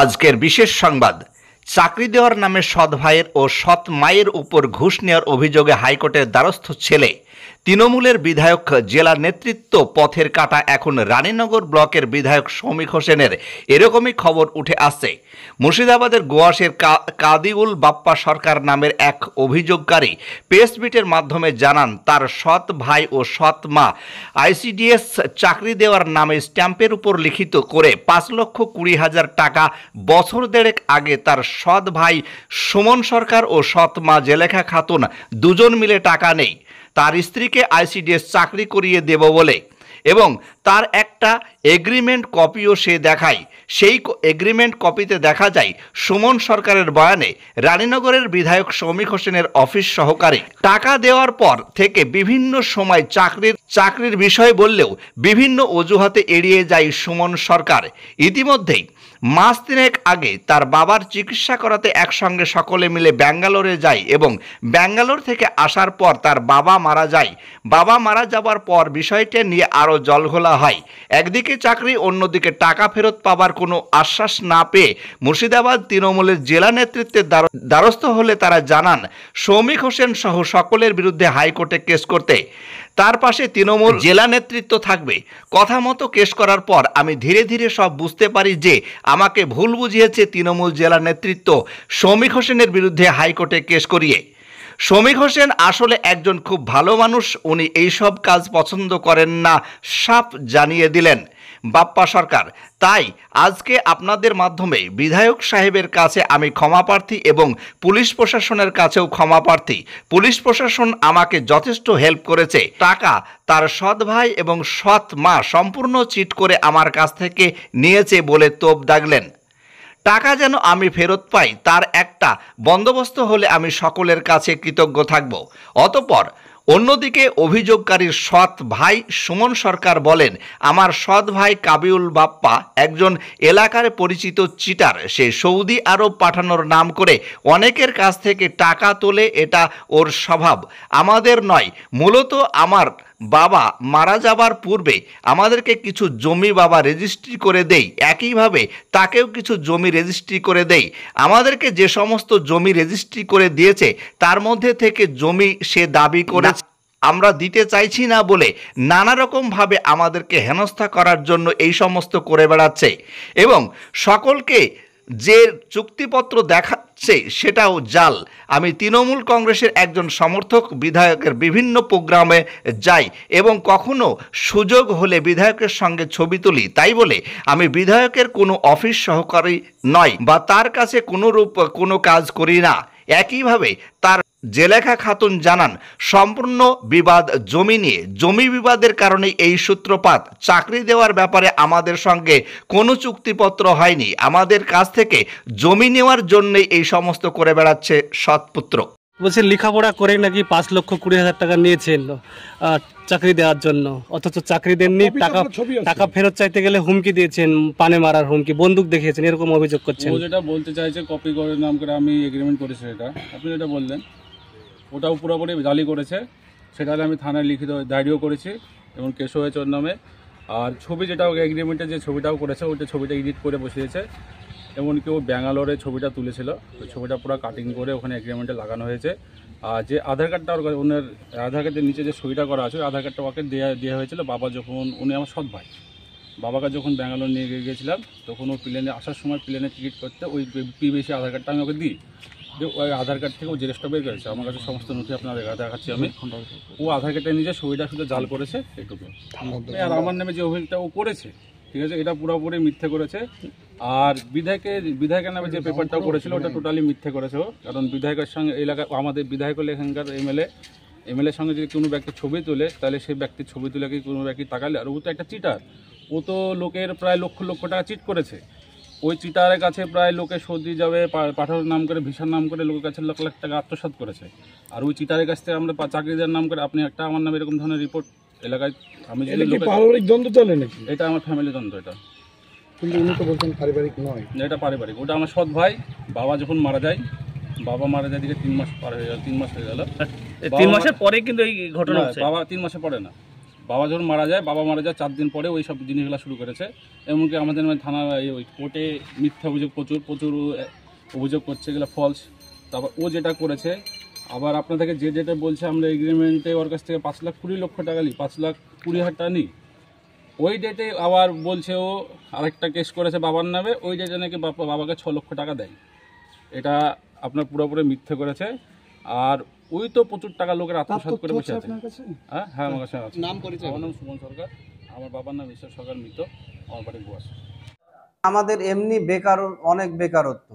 আজকের বিশেষ সংবাদ, চাকরি দেওয়ার নামে সৎ ভাইয়ের ও সৎ মায়ের উপর ঘুষ নেওয়ার অভিযোগে হাইকোর্টের দ্বারস্থ ছেলে তৃণমূলের বিধায়ক জেলা নেতৃত্ব পথের কাঁটা এখন রানীনগর ব্লকের বিধায়ক শৌমিক হোসেনের এরকমই খবর উঠে আসছে। মুর্শিদাবাদের গোয়াশের কাদিউল বাপ্পা সরকার নামের এক অভিযোগকারী প্রেসমিটের মাধ্যমে জানান তার সৎ ভাই ও সৎ মা আইসিডিএস চাকরি দেওয়ার নামে স্ট্যাম্পের উপর লিখিত করে 5,20,000 টাকা বছর দেড়েক আগে তার সৎ ভাই সুমন সরকার ও সৎ মা জেলেখা খাতুন দুজন মিলে টাকা নেই তার স্ত্রীকে আইসিডিএস চাকরি করিয়ে দেব বলে, এবং তার একটা এগ্রিমেন্ট কপিও সে দেখায়। সেই এগ্রিমেন্ট কপিতে দেখা যায় সুমন সরকারের বয়ানে রানীনগরের বিধায়ক শৌমিক হোসেনের অফিস সহকারী টাকা দেওয়ার পর থেকে বিভিন্ন সময় চাকরির বিষয় বললেও বিভিন্ন অজুহাতে এড়িয়ে যায় সুমন সরকার। ইতিমধ্যেই মাস তিনেক আগে তার বাবার চিকিৎসা করাতে একসঙ্গে সকলে মিলে ব্যাঙ্গালোরে যায় এবং ব্যাঙ্গালোর থেকে আসার পর তার বাবা মারা যায়। বাবা মারা যাবার পর বিষয়টা নিয়ে আরও জলঘোলা হয়। একদিকে চাকরি, অন্যদিকে টাকা ফেরত পাবার কোনো আশ্বাস না পেয়ে মুর্শিদাবাদ তৃণমূলের জেলা নেতৃত্বের দ্বারস্থ হলে তারা জানান শৌমিক হোসেন সহ সকলের বিরুদ্ধে হাইকোর্টে কেস করতে। তার পাশে তৃণমূল জেলা নেতৃত্ব থাকবে। কথা মতো কেস করার পর আমি ধীরে ধীরে সব বুঝতে পারি যে আমাকে ভুল বুঝিয়েছে তৃণমূল জেলা নেতৃত্ব শৌমিক হোসেনের বিরুদ্ধে হাইকোর্টে কেস করিয়ে। শৌমিক হোসেন আসলে একজন খুব ভালো মানুষ, উনি এইসব কাজ পছন্দ করেন না সাফ জানিয়ে দিলেন বাপ্পা সরকার। তাই আজকে আপনাদের মাধ্যমে বিধায়ক সাহেবের কাছে আমি ক্ষমা প্রার্থী এবং পুলিশ প্রশাসনের কাছেও ক্ষমা প্রার্থী। পুলিশ প্রশাসন আমাকে যথেষ্ট হেল্প করেছে। টাকা তার সৎ ভাই এবং সৎ মা সম্পূর্ণ চিট করে আমার কাছ থেকে নিয়েছে বলে তোপ দাগলেন। টাকা যেন আমি ফেরত পাই তার একটা বন্দোবস্ত হলে আমি সকলের কাছে কৃতজ্ঞ থাকব। অতঃপর অন্যদিকে অভিযোগকারীর সৎ ভাই সুমন সরকার বলেন, আমার সৎ ভাই কাবিউল বাপ্পা একজন এলাকার পরিচিত চিটার। সে সৌদি আরব পাঠানোর নাম করে অনেকের কাছ থেকে টাকা তোলে, এটা ওর স্বভাব, আমাদের নয়। মূলত আমার বাবা মারা যাবার পূর্বে আমাদেরকে কিছু জমি বাবা রেজিস্ট্রি করে দেই, একইভাবে তাকেও কিছু জমি রেজিস্ট্রি করে দেই। আমাদেরকে যে সমস্ত জমি রেজিস্ট্রি করে দিয়েছে তার মধ্যে থেকে জমি সে দাবি করে আমরা দিতে চাইছি না বলে নানা রকমভাবে আমাদেরকে হেনস্থা করার জন্য এই সমস্ত করে বেড়াচ্ছে, এবং সকলকে যে চুক্তিপত্র দেখাচ্ছে সেটাও জাল। আমি তৃণমূল কংগ্রেসের একজন সমর্থক, বিধায়কের বিভিন্ন প্রোগ্রামে যাই এবং কখনো সুযোগ হলে বিধায়কের সঙ্গে ছবি তুলি। তাই বলে আমি বিধায়কের কোনো অফিস সহকারী নয় বা তার কাছে কোনো কাজ করি না। একইভাবে তার জেলেখা খাতুন জানান সম্পূর্ণ বিবাদ জমি নিয়ে। জমি বিবাদের কারণে এই সূত্রপাত। চাকরি দেওয়ার ব্যাপারে আমাদের সঙ্গে কোনো চুক্তিপত্র হয়নি। আমাদের কাছ থেকে জমি নেওয়ার জন্যই এই সমস্ত করে বেড়াচ্ছে সৎপুত্র। বলছে লেখাপড়া করে নাকি 5,20,000 টাকা নিয়েছেন চাকরি দেওয়ার জন্য, অথচ চাকরি দেননি। টাকা ফেরত চাইতে গেলে হুমকি দিয়েছেন, পানে মারার হুমকি, বন্দুক দেখিয়েছেন, এরকম অভিযোগ করছেন। ও যেটা বলতে চাইছে কপি করে নাম করে আমি এগ্রিমেন্ট করেছি, এটা আপনি যেটা বললেন ওটাও পুরোপুরি জালি করেছে। সেটা আমি থানায় লিখিত ডায়েরিও করেছি এবং কেসও হয়েছে ওর নামে। আর ছবি যেটা এগ্রিমেন্টের যে ছবিটাও করেছে ওইটা ছবিটা এডিট করে বসিয়েছে। এমনকি ও ব্যাঙ্গালোরে ছবিটা তুলেছিল, ওই ছবিটা পুরো কাটিং করে ওখানে এগ্রিমেন্টে লাগানো হয়েছে। আর যে আধার কার্ডটা ওনার আধার কার্ডের নিচে যে সইটা করা আছে ওই আধার কার্ডটা ওকে দেওয়া হয়েছিল। বাবা যখন, উনি আমার সৎ ভাই, বাবাকে যখন ব্যাঙ্গালোর নিয়ে গিয়েছিলাম তখন ও প্লেনে আসার সময় প্লেনে টিকিট করতে ওই পিবিসি আধার কার্ডটা আমি ওকে দিই, যে ওই আধার কার্ড থেকে ও জেরক্সটা বের করেছে। আমার কাছে সমস্ত নথি আপনাদের দেখাচ্ছি আমি। ও আধার কার্ডের নিজে সইটা শুধু জাল করেছে এটুকু। আর আমার নামে যে অভিযোগটা ও করেছে, ঠিক আছে, এটা পুরোপুরি মিথ্যে করেছে। আর বিধায়কের নামে যে পেপারটাও করেছিল ওটা টোটালি মিথ্যে করেছে ও। কারণ বিধায়কের সঙ্গে এলাকা আমাদের বিধায়ক হলে এখানকার এমএলএর সঙ্গে যদি কোনো ব্যক্তি ছবি তোলে তাহলে সেই ব্যক্তির ছবি তুলে কি কোনো ব্যক্তি তাকালে, আর ও তো একটা চিটার। ও তো লোকের প্রায় লক্ষ লক্ষ টাকা চিট করেছে। ওই চিটারের কাছে প্রায় লোকে সৌদি যাবে পাঠানোর নাম করে, ভিসার নাম করে লোকের কাছে লাখ লাখ টাকা আত্মসাৎ করেছে। আর ওই চিটারের কাছ থেকে আমরা চাকরি দেওয়ার নাম করে আপনি একটা আমার নামে এরকম ধরনের রিপোর্ট এলাকায় আমি পারিবারিক দ্বন্দ্ব চলে নাকি? এটা আমার ফ্যামিলি দ্বন্দ্ব। এটা কিন্তু উনি তো বলছেন পারিবারিক নয়। এটা পারিবারিক। ওটা আমার সৎ ভাই। বাবা যখন মারা যায়, দিকে 3 মাস পার হয়ে গেল, 3 মাস হয়ে গেল। 3 মাসের পরে কিন্তু এই ঘটনা হচ্ছে। বাবা 3 মাসে পরে না, বাবা যখন মারা যায়, বাবা মারা যায় 4 দিন পরে ওই সব জিনিসগুলো শুরু করেছে। এমনকি আমাদের থানা ওই কোর্টে মিথ্যা অভিযোগ প্রচুর অভিযোগ করছে, এগুলো ফলস। তারপর ও যেটা করেছে, আবার আপনাদেরকে যেটা বলছে আমরা এগ্রিমেন্টে ওর কাছ থেকে 5,20,00,000 টাকা নিই, 5,20,000 টাকা নিই, ওই ডেটে আবার বলছে ও আরেকটা কেস করেছে বাবার নামে, ওই ডেটে নাকি বাবাকে 6 লক্ষ টাকা দেয়। এটা আপনার পুরোপুরি মিথ্যে করেছে। আর ওই তো প্রচুর টাকা লোকের আত্মসাৎ করে বসে আছে। হ্যাঁ, আমার কাছে আছে। নাম পরিচয়? আমার নাম সুমন সরকার, আমার বাবার নাম ঈশ্বর সরকার মৃত, আমার বাড়ি গোয়াস। আমাদের এমনি অনেক বেকারত্ব,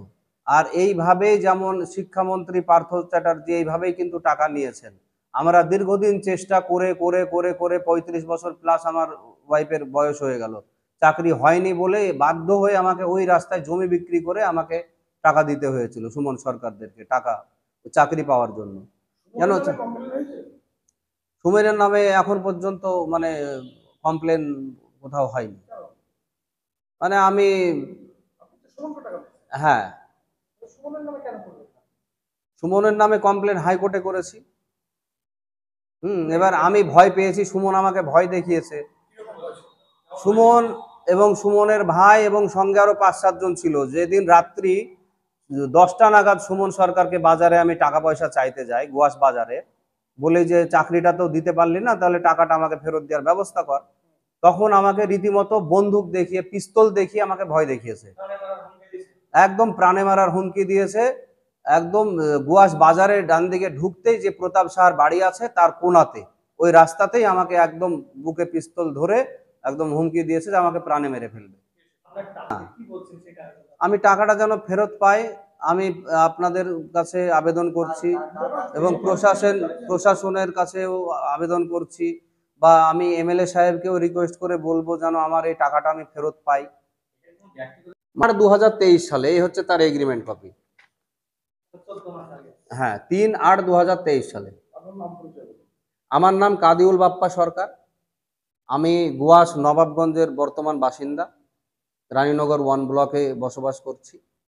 আর এইভাবেই যেমন শিক্ষামন্ত্রী পার্থ চ্যাটার্জি এইভাবেই কিন্তু টাকা নিয়েছেন। আমরা দীর্ঘদিন চেষ্টা করে করে করে করে 35 বছর প্লাস আমার ওয়াইফের বয়স হয়ে গেল, চাকরি হয়নি বলে বাধ্য হয়ে আমাকে ওই রাস্তায় জমি বিক্রি করে আমাকে টাকা দিতে হয়েছিল সুমন সরকারদেরকে, টাকা চাকরি পাওয়ার জন্য। জানো, সুমেনের নামে এখন পর্যন্ত মানে কমপ্লেন কোথাও হয়নি। মানে আমি, হ্যাঁ, সুমনের নামে কমপ্লেন হাইকোর্টে করেছি। এবার আমি ভয় পেয়েছি, সুমন আমাকে ভয় দেখিয়েছে। সুমন এবং সুমনের ভাই এবং সঙ্গে আরো 5-7 জন ছিল। যেদিন রাত্রি 10টা নাগাদ সুমন সরকারকে বাজারে আমি টাকা পয়সা চাইতে যাই, গোয়াস বাজারে, বলে যে চাকরিটা তো দিতে পারলি না, তাহলে টাকাটা আমাকে ফেরত দেওয়ার ব্যবস্থা কর। তখন আমাকে রীতিমতো বন্দুক দেখিয়ে, পিস্তল দেখিয়ে আমাকে ভয় দেখিয়েছে, একদম প্রাণে মারার হুমকি দিয়েছে। একদম গোয়াস বাজারের ডান দিকে ঢুকতেই যে প্রতাপ সাহার বাড়ি আছে তার কোনাতে, ওই রাস্তাতেই আমাকে একদম বুকে পিস্তল ধরে একদম হুমকি দিয়েছে যে আমাকে প্রাণে মেরে ফেলবে। আমি টাকাটা যেন ফেরত পাই, আমি আপনাদের কাছে আবেদন করছি এবং প্রশাসনের কাছেও আবেদন করছি, বা আমি এমএলএ সাহেবকেও রিকোয়েস্ট করে বলবো যেন আমার এই টাকাটা আমি ফেরত পাই। আমার 2023 সালে, এই হচ্ছে তার এগ্রিমেন্ট কপি। হ্যাঁ, 3/8/2023 সালে। আমার নাম কাদিউল বাপ্পা সরকার। আমি গোয়াস নবাবগঞ্জের বর্তমান বাসিন্দা, রানীনগর 1 ব্লকে বসবাস করছি।